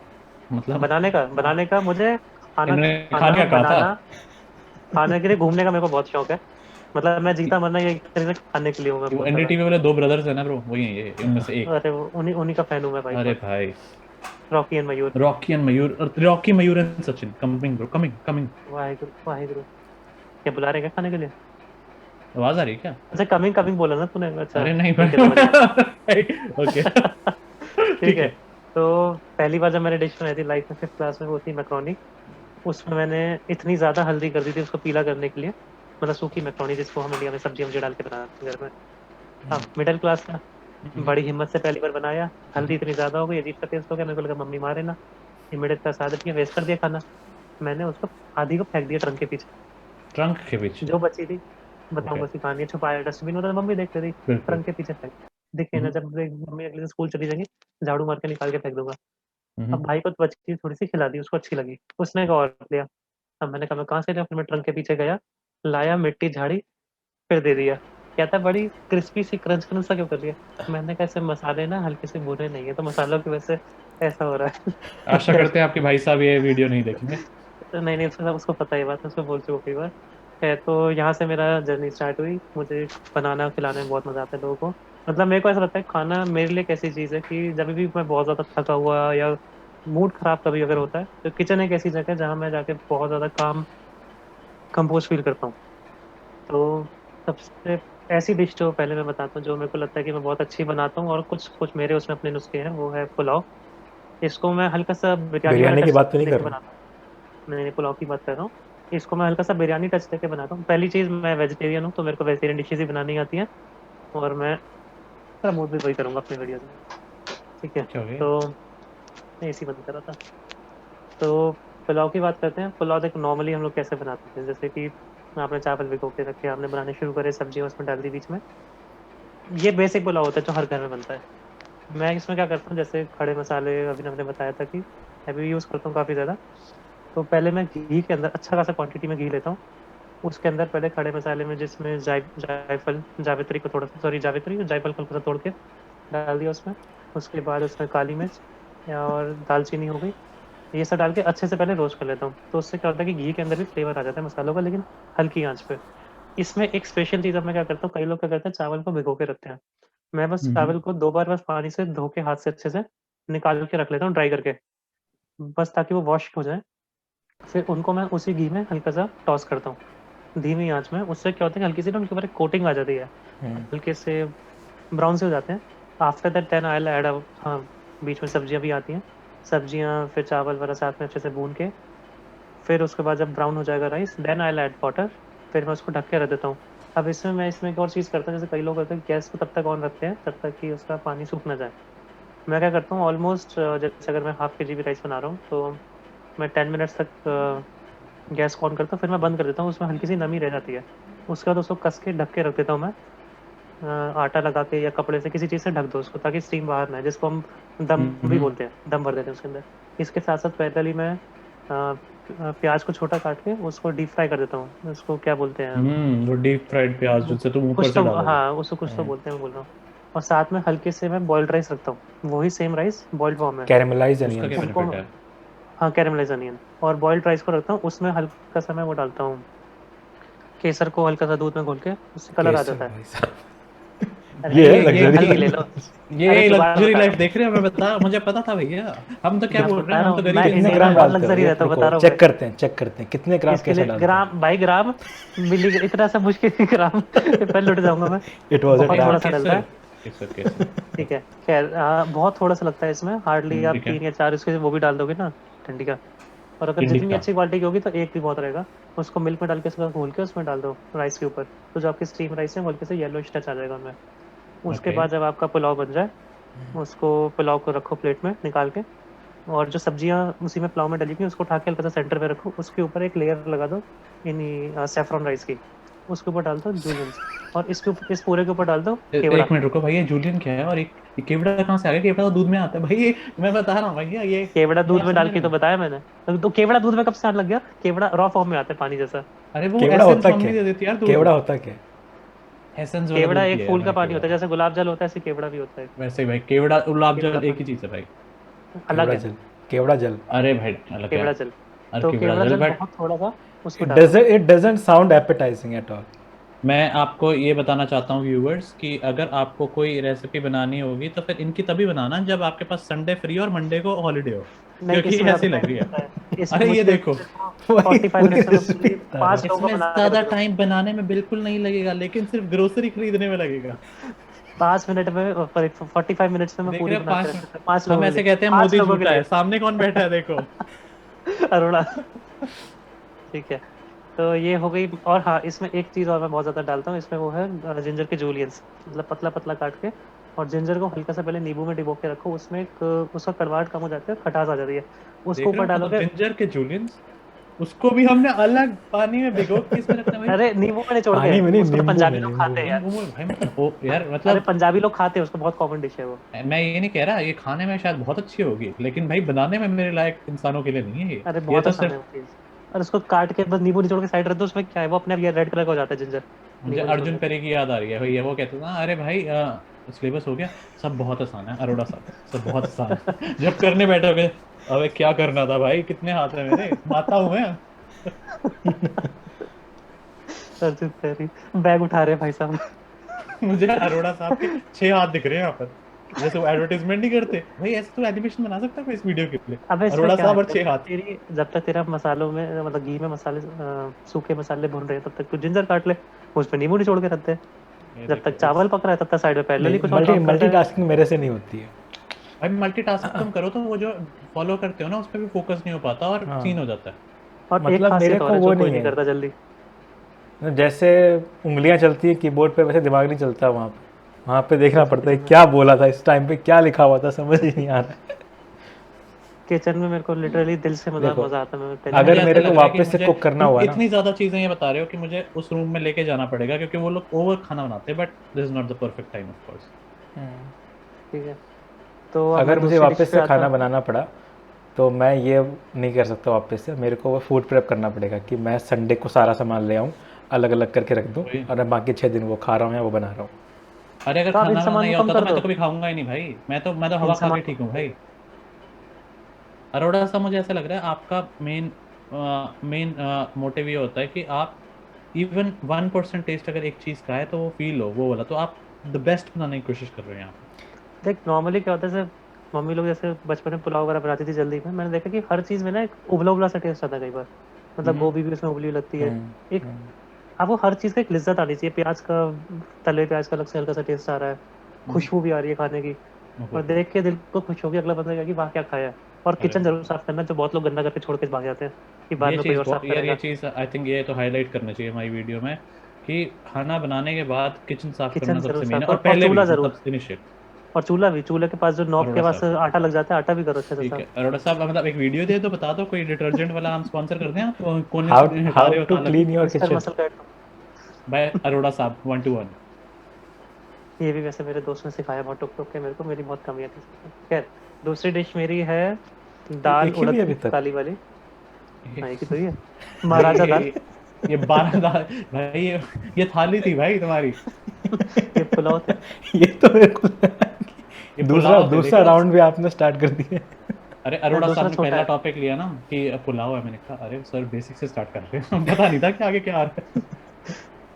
मतलब बनाने का मुझे खाना इन्होंने खाने खाना का कहा था। बनाना खाने के लिए, घूमने का मेरे को बहुत शौक है। मतलब मैं जीता मरना ये एक तरीके से खाने के लिए हूँ, मैं वो बोलता था। एनडीटीवी वाले 2 ब्रदर्स है ना ब्रो, वही है ये, उनमें से एक। अरे उन्हीं उन्हीं का फैन हूँ मैं भाई अरे बहुत। भाई, Rocky and Mayur. Rocky and Mayur, Rocky Mayur and Sachin, coming bro, coming coming. Waheguru Waheguru. क्या बुला रहे हैं क्या खाने के लिए? आवाज आ रही है क्या? अच्छा कमिंग कमिंग बोला ना तूने, अच्छा अरे नहीं ठीक है समझ गया। ओके ठीक ठीक है। है। तो पहली बार जब मैंने डिश बनाई थी लाइफ में 5th क्लास में, वो थी मैक्रोनी। उसमें मैंने इतनी ज़्यादा हल्दी कर दी थी उसको पीला करने के लिए। मतलब सूखी मैक्रोनी जिसको हम इंडिया में सब्जी वब्जी डाल के बनाते हैं घर में। अब मिडिल क्लास था, हम्म, बड़ी हिम्मत से पहली बार बनाया। हल्दी इतनी ज़्यादा हो गई, अजीब सा टेस्ट हो गया, मेरे को लगा मम्मी मारे ना। ये मिडिल क्लास आदत की वेस्ट कर दिया खाना। मैंने उसको आधी को फेंक दिया ट्रंक के पीछे। ट्रंक के बीच। जो बची थी, ओके, बताऊंगा उसकी कहानी, छुपाया डस्टबिन होता था, मम्मी देख रही थी। बिल्कुल। ट्रंक के पीछे फेंक दिखे ना, हम्म, जब मम्मी अगले दिन स्कूल चली जाएंगी झाड़ू मार के निकाल के फेंक दूंगा। हम्म, अब भाई को तो बची थोड़ी सी खिला दी, उसको अच्छी लगी, उसने एक और लिया। अब मैंने कहा मैं कहाँ से लिया, फिर मैं ट्रंक के पीछे गया, लाया, मिट्टी झाड़ी, फिर दे दिया। कहता बड़ी क्रिस्पी सी क्रंच क्रंच सा क्यों कर दिया? मैंने कहा ऐसे मसाले ना हल्के से भुने नहीं है, तो मसालों की वजह से ऐसा हो रहा है। आशा करते हैं आपके भाई साहब ये वीडियो नहीं देखेंगे। नहीं नहीं, उसको उसको पता ही बात है, उसको बोल चुका कई बार है। तो यहाँ से मेरा जर्नी स्टार्ट हुई। मुझे बनाना खिलाने में बहुत मजा आता है लोगों को। मतलब मेरे को ऐसा लगता है खाना मेरे लिए एक ऐसी चीज़ है कि जब भी मैं बहुत ज़्यादा थका हुआ या मूड खराब कभी अगर होता है, तो किचन एक ऐसी जगह है जहाँ मैं जाके बहुत ज़्यादा काम कंपोज फील करता हूँ। तो सबसे ऐसी डिश जो पहले मैं बताता हूँ, जो मेरे को लगता है कि मैं बहुत अच्छी बनाता हूँ और कुछ कुछ मेरे उसमें अपने नुस्खे हैं, वो है पुलाव। इसको मैं हल्का सा बिरयानी वाला बिरयानी की टच बात तो नहीं कर देके रहा? बनाता हूँ। नहीं पुलाव की बात कर रहा हूँ। इसको मैं हल्का सा बिरयानी टच देके बनाता हूँ। पहली चीज़, मैं वेजिटेरियन हूँ, तो मेरे को वेजिटेरियन डिशेज ही बनानी आती हैं। और मैं प्रमोट भी वही करूँगा अपने वीडियोज में। ठीक है। क्या हो गया? तो मैं इसी बंद कर रहा था। तो पुलाव की बात करते हैं। पुलाव देख नॉर्मली हम लोग कैसे बनाते हैं, जैसे कि आपने चावल भिगो के रखे, आपने बनाने शुरू करे, सब्जियां उसमें डाल दी बीच में। ये बेसिक पुलाव होता है जो हर घर में बनता है। मैं इसमें क्या करता हूँ, जैसे खड़े मसाले अभी हमने बताया था कि अभी यूज़ करता हूँ काफ़ी ज़्यादा। तो पहले मैं घी के अंदर अच्छा खासा क्वांटिटी में घी लेता हूँ। उसके अंदर पहले खड़े मसाले में, जिसमें जायफल, जावित्री को थोड़ा सा, सॉरी जावित्री, जायफल को हल्का सा तोड़ के डाल दिया उसमें। उसके बाद उसमें काली मिर्च और दालचीनी हो गई। ये सब डाल के अच्छे से पहले रोस्ट कर लेता हूँ। तो उससे क्या होता है कि घी के अंदर भी फ्लेवर आ जाता है मसालों का, लेकिन हल्की आंच पे। इसमें एक स्पेशल चीज़ अब मैं क्या करता हूँ, कई लोग क्या करते हैं चावल को भिगो के रखते हैं। मैं बस हम्म, चावल को 2 बार बस पानी से धो के हाथ से अच्छे से निकाल के रख लेता हूँ ड्राई करके, बस ताकि वो वॉश हो जाए। फिर उनको मैं उसी घी में हल्का सा टॉस करता हूँ धीमी आंच में। उससे क्या होता है कि हल्की सी ना उनके ऊपर एक कोटिंग आ जाती है, हल्के से ब्राउन से हो जाते हैं। After that then I add, हाँ, बीच में सब्जियां भी आती हैं। सब्जियां फिर चावल वाला साथ में अच्छे से भून के, फिर उसके बाद जब ब्राउन हो जाएगा rice, then I add water. फिर मैं उसको ढक के रख देता हूँ। अब इसमें मैं इसमें एक और चीज़ करता हूँ, जैसे कई लोग करते हैं गैस को तब तक ऑन रखते हैं जब तक कि उसका पानी सूख ना जाए। मैं क्या करता हूँ ऑलमोस्ट, जैसे अगर मैं हाफ के जी भी राइस बना रहा हूँ, तो मैं 10 मिनट्स तक गैस को ऑन करता हूँ, फिर मैं बंद कर देता हूँ, उसमें हल्की सी नमी रह जाती है। उसके बाद उसको कस के ढक के रख देता हूँ मैं। आटा लगा के या कपड़े से किसी चीज़ से ढक दो उसको, ताकि स्टीम बाहर ना आए, जिसको हम दम भी बोलते हैं, दम भर देते हैं उसके अंदर। इसके साथ साथ पैरेलली मैं प्याज को छोटा काट के उसको डीप फ्राई कर देता हूँ। उसको क्या बोलते हैं, वो डीप फ्राइड प्याज वो जिससे तुम ऊपर कुछ से तो, डालोगे। हाँ उसको कुछ तो बोलते हैं, मैं बोल रहा हूँ। और साथ में हल्के से मैं बॉइल्ड राइस रखता हूँ, वही सेम राइस बॉइल्ड फॉर्म में। कैरेमलाइज उसका क्या अनियंस। उनको, बेनिफिट है? हाँ कैरेमलाइज अनियन। और बॉइल्ड राइस को रखता हूँ, उसमें हल्का सा मैं वो डालता हूँ, केसर को हल्का सा दूध में घोल के, उससे कलर आ केसर जाता है। भाई साहब, अरे ये है ये लग्जरी हल्दी ले लाइफ। लो। अरे ये दोबारा लग्जरी बता रहा लाइफ हूँ, देख रहे हैं, मैं बता, मुझे पता था भैया। हम तो क्या मैं बोल रहे बता हैं, रहा हम तो हूँ, गरीब मैं कितने इंडिया इंसान में ग्राम हैं। बहुत डालते हो लग्जरी ये? रहता हूँ, बता रुको रहा हूँ मैं। चेक करते हैं कितने ग्राम इसके कैसा लिए डालते हो। ग्राम बाई ग्राम, इतना सा मुश्किल नहीं ग्राम पे लुट जाऊंगा मैं। इट वाज अ बहुत केसर थोड़ा ट्रैप। सा डलता केसर है। केसर केसर। ठीक ओके। है खैर, बहुत थोड़ा सा लगता है इसमें, हार्डली आप ठीक है। 3 या 4 उसके वो भी डाल दोगे ना, ठंडी का। और अगर जितनी इंडिका। अच्छी क्वालिटी की होगी तो एक भी बहुत रहेगा। उसको मिल्क में डाल के उसको घोल के उसमें डाल दो राइस के ऊपर, तो जो आपकी स्टीम राइस है वो हल्के से येलो टच आ जाएगा उनमें। उसके ओके। बाद जब आपका पुलाव बन जाए, उसको पुलाव को रखो प्लेट में निकाल के। और जो सब्जियां उसी में पुलाव में डली हुई उसको उठा के हल्का सा सेंटर में रखो, उसके ऊपर एक लेयर लगा दो इन सेफ्रॉन राइस की। उसके ऊपर डाल दो जूलियंस। और इसके ऊपर, इस पूरे के ऊपर डाल दो केवड़ा। एक मिनट रुको भाई, ये जूलियन क्या है? और एक ये केवड़ा कहाँ से आ गया? केवड़ा तो दूध में आता है भाई, ये मैं बता रहा हूँ भैया, केवड़ा ये दूध आप में डाल समझ के रहे तो हो? बताया मैंने। तो केवड़ा दूध में कब से आने लग गया? केवड़ा रॉ फॉर्म में आता है पानी जैसा। अरे वो केवड़ा एसेंस होता क्या मम्मी है? दे देती है यार दूध। केवड़ा होता क्या है? एसेंस वाला केवड़ा दूध एक पिया है फूल का मैंने पानी केवड़ा होता है, का। जैसे गुलाब जल होता है ऐसे केवड़ा भी होता है। वैसे ही भाई, केवड़ा गुलाब केवड़ा जल एक ही पानी चीज है भाई। अलग केवड़ा है। जल। केवड़ा जल। अरे भाई अलग है। केवड़ा जल। अरे तो केवड़ा केवड़ा जल जल बट। बहुत थोड़ा सा उसको डालो। It doesn't sound appetizing at all. मैं आपको ये बताना चाहता हूँ व्यूअर्स कि अगर आपको कोई रेसिपी बनानी होगी तो फिर इनकी तभी बनाना जब आपके पास संडे फ्री और मंडे को हॉलीडे हो, नहीं, क्योंकि ये इसमें ज्यादा ऐसी लग टाइम रही नहीं है। लगता है। इसमें अरे ये मुश्किल देखो, से वही 45 पूरी मिनट्स में रेसिपी बता रहा 5 हूँ। लोगों को इसमें बना के ज्यादा रख दो। टाइम बनाने में बिल्कुल नहीं लगेगा, लेकिन सिर्फ ग्रोसरी खरीदने में लगेगा। 5 मिनट में 45 मिनट्स में मैं देख पूरी रहे हो, बना के पांच रख सकता हूँ 5 हम लोगों के लिए। ऐसे कहते हैं 5 मोदी लोगों के झूठा लिए। है, सामने कौन बैठा है देखो। अरोड़ा। ठीक है, तो ये हो गई। और हाँ, इसमें एक चीज़ और मैं बहुत ज़्यादा डालता हूँ, इसमें वो है जिंजर के जूलियंस, मतलब पतला पतला काट के। और जिंजर को हल्का सा पहले नींबू में डिबो के रखो, उसमें उसका कड़वाहट कम हो जाता है, खटास आ जाती है। उसको देख रहे ऊपर हो, मतलब डालोगे। जिंजर के जूलियंस, उसको भी हमने अलग पानी में भिगो के इसमें रखना भाई। अरे नींबू में निचोड़ के, पानी में नहीं, उसको तो नींबू में, पंजाबी लोग नींबू खाते में। हैं यार। नींबू में भाई, मतलब ओ यार, अरे मतलब पंजाबी लोग खाते हैं उसको, बहुत कॉमन डिश है वो। मैं ये नहीं कह रहा ये खाने में शायद बहुत अच्छी होगी, लेकिन भाई बनाने में मेरे लायक इंसानों के लिए नहीं है ये। अरे ये बहुत तो आसान है सिर्फ वो चीज़। और उसको काट के बस नींबू निचोड़ के साइड रख दो, उसमें क्या है, वो अपने आप ये रेड कलर का हो जाता है जिंजर, मुझे नींबू निचोड़ने अर्जुन से। करी की याद आ रही है भाई, ये वो कहते थे ना, अरे भाई सिलेबस हो गया, सब बहुत आसान है अरोड़ा साहब, सब बहुत आसान है। जब करने बैठोगे, अबे क्या करना था भाई, कितने हाथ है मेरे, माता हूं मैं। अर्जुन तेरी बैग उठा रहे हैं भाई साहब। मुझे अरोड़ा साहब के 6 हाथ दिख रहे हैं यहाँ पर, जैसे वो एडवर्टाइजमेंट नहीं करते भाई, ऐसे तो एनिमेशन बना सकता है इस वीडियो के लिए। अबे इसमें अरोड़ा क्या है, साहब और 6 हाथ। जब तक तेरा मसालों में, मतलब घी में मसाले, सूखे मसाले भून रहे हैं, तब तक तू जिंजर काट ले, उसमें नींबू निचोड़ के रख दे। ये जब तक देखो चावल पक रहा है, तब तक साइड में पहले ही नहीं, कुछ और काम करते रहे। मल्टीटास्किंग मेरे से नहीं होती है। भाई मल्टीटास्क तुम करो तो वो जो फॉलो करते हो ना, उस पर भी फोकस नहीं हो पाता और हाँ, सीन हो जाता है। और एक मतलब मेरे खासियत और को है वो जो कोई नहीं नहीं है, करता जल्दी। जैसे उंगलियां चलती है कीबोर्ड पे वैसे दिमाग नहीं चलता वहाँ पे देखना जैसे पड़ता है किचन में, क्या बोला था इस टाइम पे, क्या लिखा हुआ था, समझ ही नहीं आ रहा है। किचन में मेरे को लिटरली दिल से मजा देखो, मजा आता है, मैं अब टेंशन मुझे अगर नहीं ऐसे मेरे लेता। को लग रहा है कि वापस से मुझे, कुक करना तुम हुआ ना, इतनी ज्यादा चीजें ये बता रहे हो कि मुझे उस रूम में लेके जाना पड़ेगा, क्योंकि वो लोग ओवर खाना बनाते हैं, but this is not the perfect time of course. ठीक है, तो अब अगर मैं मुझे दूसरी डिश वापस पे से आता खाना हूँ। बनाना पड़ा तो मैं ये नहीं कर सकता वापस से, मेरे को वो फूड प्रेप करना पड़ेगा कि मैं संडे को सारा सामान ले आऊँ, अलग अलग करके रख दूँ, वही, और मैं बाकी 6 दिन वो खा रहा हूँ या वो बना रहा हूँ। अरे अगर तो आप इन खाना बनाना सामान ये को कम होता तो कर मैं दो। तो कभी खाऊंगा ही नहीं भाई, मैं तो इन हवा खा सामान के को ठीक हूँ कम कर भाई। दो। अरोड़ा सा मुझे ऐसा लग रहा है आपका मेन मेन मोटिव ये होता है कि आप इवन 1% टेस्ट अगर एक चीज का है तो वो फील हो, वो वाला, तो आप द बेस्ट बनाने की कोशिश कर रहे हैं यहाँ पे। देख नॉर्मली क्या होता है, जैसे मम्मी लोग जैसे बचपन में पुलाव वगैरह बनाती थी जल्दी में, मैंने देखा कि हर चीज़ में ना एक उबला उबला सा टेस्ट आता है कई बार। मतलब हम्म, गोभी भी उसमें उबली लगती है। हम्म, एक, हम्म, आपको हर चीज़ का एक लिज्जत आनी चाहिए, प्याज का, तले प्याज का अलग से हल्का सा टेस्ट आ रहा है, हम्म, खुशबू भी आ रही है खाने की। ओहो, और देख के दिल को खुश हो गया, अगला बंदा कि वाह क्या खाया है। और अरे किचन जरूर साफ करना, जो बहुत लोग गंदा करके छोड़ के भाग जाते हैं कि बाद ये में कोई चीज और बहुत साफ यार, ये करेगा। चीज आई थिंक ये तो हाईलाइट करना चाहिए हमारी वीडियो में, कि खाना बनाने के बाद किचन साफ किचन करना जरूर सबसे मेन साफ है, और करो, और पहले चूल्हा भी जरूर। मतलब इनिशियल। और चूल्हा भी, चूल्हे के पास जो नॉब के अरोड़ा पास साहब, आटा लग जाता है, आटा भी करो अच्छे से ठीक साफ। है अरोड़ा साहब, मतलब एक वीडियो दे तो बता दो, कोई डिटर्जेंट वाला हम स्पॉन्सर कर दें, आप कोने हाउ से हटा हाउ रहे हो टू ताला को, clean your mister kitchen. Muscle का। बाय अरोड़ा साहब 1 to 1। ये भी वैसे मेरे दोस्त ने सिखाया बहुत, टुक टुक के, मेरे को मेरी बहुत कमियां थी इसमें। खैर, दूसरी डिश मेरी है ये दाल एक ही भी उड़द अभी की, तक। काली वाली। हाँ, एक ही तो ही है, भाई महाराजा दाल। ये 12 दाल भाई, ये थाली थी भाई तुम्हारी, ये पुलाव थे। ये तो मेरे को लगा ये कि दूसरा पुलाव थे, देख दूसरा रहे हो। राउंड भी आपने स्टार्ट कर दिया। अरे नहीं, अरोड़ा साहब दूसरा ने छोटा पहला है। टॉपिक लिया ना कि पुलाव है, मैंने कहा अरे सर बेसिक से स्टार्ट कर रहे हैं, पता नहीं था कि आगे क्या आ रहा है।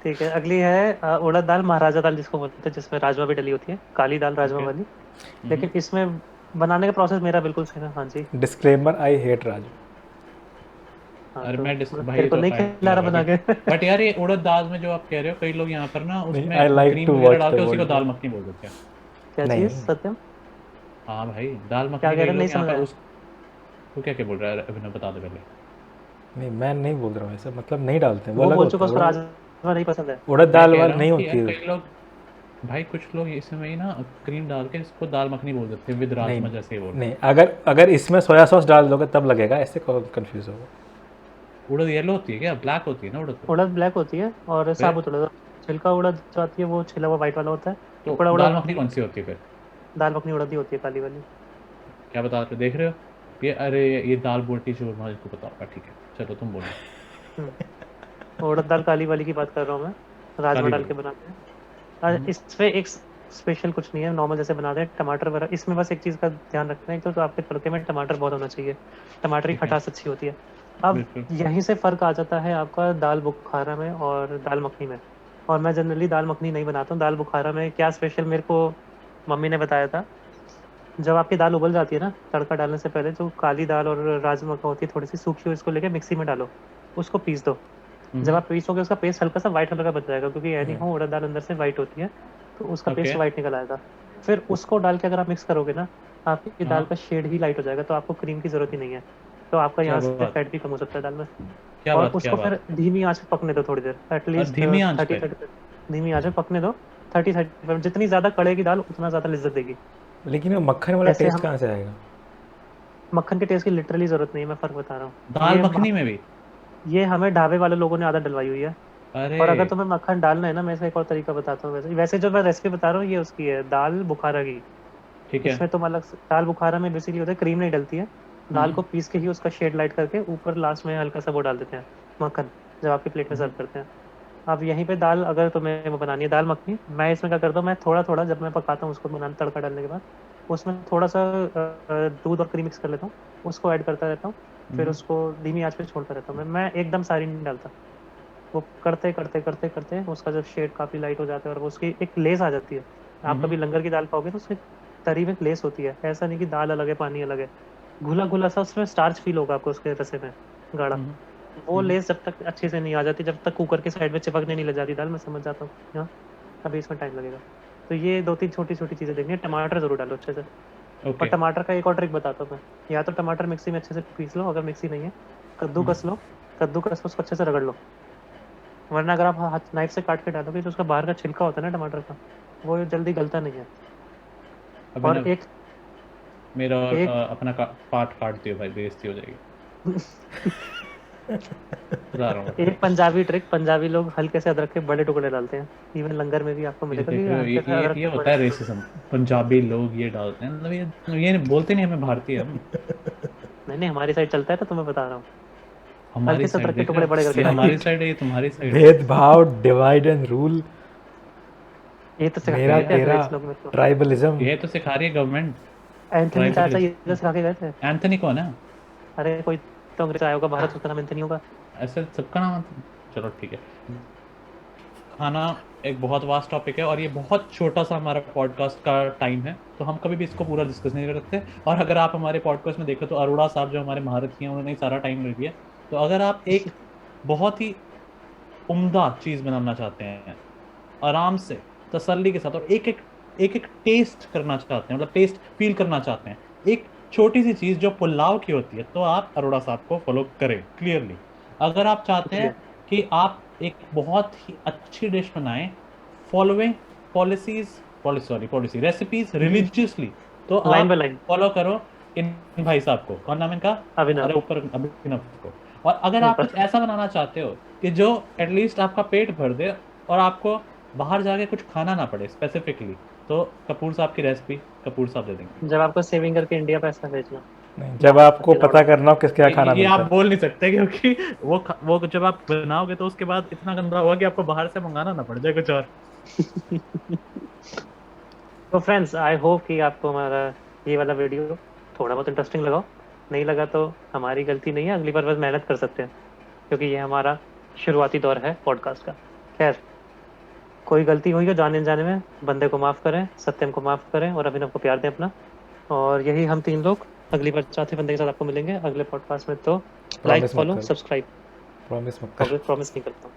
ठीक है, अगली है उड़द दाल, महाराजा दाल जिसको बोलते हैं, जिसमें राजमा भी डली होती है, काली दाल राजमा ओके, वाली। लेकिन इसमें बनाने का प्रोसेस मेरा बिल्कुल सही है। हाँ जी। Disclaimer, I hate Raju. हाँ, अरे तो मैं मतलब भाई तेरे ये को तो नहीं फाइनल खिला है रहा भाई, बना बट के। बट यार ये उड़द दाल में जो आप कह रहे हो, कई लोग यहाँ पर ना नहीं, उसमें आई लाइक क्रीम टू वगैरह वॉच डाल द के उसी को वर्ल्ड दाल वॉर। मखनी बोल देते हैं। क्या चीज नहीं, सत्यम? हाँ भाई, दाल क्या मखनी कह कई रहे हैं? नहीं लोग यहाँ समझ पर आया। उस, तो क्या क्या बोल रहा है अभिनव, बता दो पहले। नहीं मैं नहीं बोल रहा हूँ ऐसा, मतलब नहीं डालते हैं, वो वो अलग बोल होता चुका है उसको उड़द। राजमा नहीं पसंद है। उड़द मैं दाल कह वाल रहा नहीं हूँ कि होती यार है। कई लोग, भाई कुछ लोग इसमें ही ना क्रीम डाल के इसको दाल मखनी बोल देते हैं विद नहीं राजमा, जैसे ही बोलते नहीं, हैं। अगर अगर इसमें सोया सॉस डाल दोगे तब लगेगा, ऐसे कंफ्यूज होगा। उड़द येलो होती है क्या, ब्लैक होती है ना उड़द तो? उड़द ब्लैक होती है, और फिर साबुत उड़द। छिलका उड़द जो आती है वो छिला हुआ व्हाइट वाला होता है। तो उड़द उड़द दाल मखनी होती है, कौन सी होती है फिर? दाल मखनी उड़द ही होती है, काली वाली। क्या बता रहे हो, देख रहे हो, ये अरे ये दाल बोटी चूरमा इसको पता होगा, ठीक है चलो तुम बोलो। उड़द दाल काली वाली की बात कर रहा हूँ मैं, राजमा काली डाल के वाली। बनाते हैं। हम्म, इसमें एक स्पेशल कुछ नहीं है, नॉर्मल जैसे बनाते हैं टमाटर वगैरह। इसमें बस एक चीज़ का ध्यान रखना है, तो आपके तड़के में टमाटर बहुत होना चाहिए, टमाटर की ठीक है। खटास अच्छी होती है। अब बिल्कुल। यहीं से फ़र्क आ जाता है आपका दाल बुखारा में और दाल मखनी में। और मैं जनरली दाल मखनी नहीं बनाता हूँ। दाल बुखारा में क्या स्पेशल मेरे को मम्मी ने बताया था, जब आपकी दाल उबल जाती है ना, तड़का डालने से पहले जो काली दाल और राजमा का होती है थोड़ी सी सूखी हुई, उसको लेके मिक्सी में डालो, उसको पीस दो। जब आप पीसोगे उसका पेस्ट हल्का सा व्हाइट कलर का बन जाएगा, क्योंकि एनी हो उड़द दाल अंदर से व्हाइट होती है, तो उसका ओके। पेस्ट व्हाइट निकल आएगा। फिर उसको डाल के अगर आप मिक्स करोगे ना, आपकी दाल हाँ, का शेड ही लाइट हो जाएगा, तो आपको क्रीम की जरूरत ही नहीं है। तो आपका क्या यहाँ से बात, फैट भी कम हो सकता है दाल में। क्या और बात, क्या उसको फिर बात। धीमी आंच पे पकने दो थोड़ी देर, और एटलीस्ट धीमी आंच थर्टी पे? थर्टी धीमी आंच पे पकने दो। 30-35, जितनी ज्यादा कड़ेगी दाल उतना ज्यादा लिज्जत देगी। लेकिन वो मक्खन वाला जैसे टेस्ट हम कहाँ से आएगा? मक्खन के टेस्ट की लिटरली जरूरत नहीं है, मैं फर्क बता रहा हूँ। दाल मखनी में भी? ये हमें ढाबे वाले लोगों ने आदत डलवाई हुई है। अरे और अगर तुम्हें मक्खन डालना है ना, मैं इसका एक और तरीका बताता हूँ। वैसे वैसे जो मैं रेसिपी बता रहा हूँ ये उसकी है, दाल बुखारा की। ठीक है। इसमें तुम अलग से, दाल बुखारा में बेसिकली होता है क्रीम नहीं डलती है, दाल हम्म। को पीस के ही उसका शेड लाइट करके ऊपर लास्ट में हल्का सा वो डाल देते हैं, मक्खन, जब आपकी प्लेट में हम्म। सर्व करते हैं। अब यहीं पे दाल, अगर तुम्हें वो बनानी है दाल मखनी, मैं इसमें क्या करता हूँ, मैं थोड़ा थोड़ा जब मैं पकाता हूँ उसको बनाना, तड़का डालने के बाद उसमें थोड़ा सा दूध और क्रीम मिक्स कर लेता हूँ, उसको ऐड करता रहता हूँ। फिर हम्म। उसको धीमी आंच पे छोड़ता रहता हूँ। मैं एकदम सारी नहीं डालता। वो करते करते करते करते उसका जब शेड काफी लाइट हो जाता है और वो उसकी एक लेस आ जाती है। आप हम्म। कभी लंगर की दाल खाओगे तो उसकी तरी में एक लेस होती है, ऐसा नहीं कि दाल अलग है पानी अलग है। घुला घुला सा उसमें स्टार्च फील होगा आपको उसके रसे में, गाढ़ा। हम्म। वो हम्म। लेस जब तक अच्छे से नहीं आ जाती, जब तक कुकर के साइड में चिपकने नहीं लग जाती दाल, मैं समझ जाता हूँ हाँ अभी इसमें टाइम लगेगा। तो ये 2-3 छोटी छोटी चीजें देखनी है। टमाटर जरूर डालो अच्छे से। और ओके। टमाटर का एक और ट्रिक बताता हूँ मैं। या तो टमाटर मिक्सी में अच्छे से पीस लो, अगर मिक्सी नहीं है कद्दू कस लो। कद्दू कस को उसको अच्छे से रगड़ लो। वरना अगर आप हाथ नाइफ से काट के डालोगे तो उसका बाहर का छिलका होता है ना टमाटर का, वो जल्दी गलता नहीं है। और अभिनव, एक मेरा और एक अपना पार्ट काट दियो भाई, बेइज्जती हो जाएगी। बता रहा हूँ, बता रहा एक पंजाबी ट्रिक, पंजाबी लोग हल्के से अदरक के बड़े टुकड़े डालते हैं। इवन लंगर में भी आपको हूँ। ये मिलेगा देख कि रहे हो, हल्के से अदरक ये के होता बड़े है टुकड़े। रेसिज्म। पंजाबी लोग ये डालते हैं, मतलब ये बोलते नहीं हमें भारतीय हम। नहीं नहीं, हमारी साइड चलता है तो तुम्हें बता रहा हूँ। हमारी हल्के से साइड अदरक के देख रहे टुकड़े बड़े हो, करके ये डालना। हमारी साइड है, ये तुम्हारी साइड है। भेदभाव, डिवाइड एंड रूल, ये तो सिखा के मेरा गए थे तेरा, एथलीट्स लोग मेरे को। ट्राइबलिज्म। ये तो सिखा रही है गवर्नमेंट। एंथनी चाचा ये तो ट्राइबलिज्म। सिखा के गए थे। एंथनी कौन है? अरे कोई तो अंग्रेज आया होगा भारत, उसका नाम एंथनी होगा। ऐसे सबका नाम चलो ठीक है। खाना एक बहुत वास्ट टॉपिक है, और ये बहुत छोटा सा हमारा पॉडकास्ट का टाइम है, तो हम कभी भी इसको पूरा डिस्कस नहीं कर सकते। और अगर आप हमारे पॉडकास्ट में देखो तो अरोड़ा साहब जो हमारे महारथी हैं, उन्होंने ही सारा टाइम ले लिया। तो अगर आप एक बहुत ही उम्दा चीज बनाना चाहते हैं, आराम से, तसल्ली के साथ, और एक टेस्ट करना चाहते हैं, मतलब टेस्ट फील करना चाहते हैं, एक छोटी सी चीज जो पुलाव की होती है, तो आप अरोड़ा साहब को फॉलो करें क्लियरली। अगर आप चाहते हैं इसलिए कि आप एक बहुत ही अच्छी डिश बनाएं, following policies, policy recipes religiously, तो लाइन आप बाय लाइन। फॉलो करो इन भाई साहब को। कौन नाम है इनका? अभिनव। अरे ऊपर, अभिनव को। और अगर आप कुछ ऐसा बनाना चाहते हो कि जो एटलीस्ट आपका पेट भर दे, और आपको बाहर जाके कुछ खाना ना पड़े स्पेसिफिकली, तो कपूर साहब की रेसिपी कपूर साहब दे देंगे। जब आपको सेविंग करके इंडिया पैसा भेजना, नहीं, जब आपको अभिनव पता डाल। करना हो किसके यहाँ खाना ये आप मिलता है। बोल नहीं सकते, क्योंकि वो जब आप बनाओगे तो उसके बाद इतना गंदा होगा कि आपको बाहर से मंगाना ना पड़ जाए कुछ और। तो फ्रेंड्स, आई होप कि आपको हमारा ये वाला वीडियो थोड़ा बहुत इंटरेस्टिंग लगा। नहीं लगा तो हमारी गलती नहीं है, अगली बार बस मेहनत कर सकते हैं, क्योंकि ये हमारा शुरुआती दौर है पॉडकास्ट का। खैर, कोई गलती हुई हो जाने अनजाने में, बंदे को माफ़ करें, सत्यम को माफ़ करें और अभिनव को प्यार दें अपना। और यही हम 3 लोग अगली बार चौथे बंदे के साथ आपको मिलेंगे अगले पॉडकास्ट में। तो लाइक, प्रॉमिस मत फॉलो, करो, सब्सक्राइब। प्रॉमिस मत करो। प्रॉमिस नहीं करता हूँ।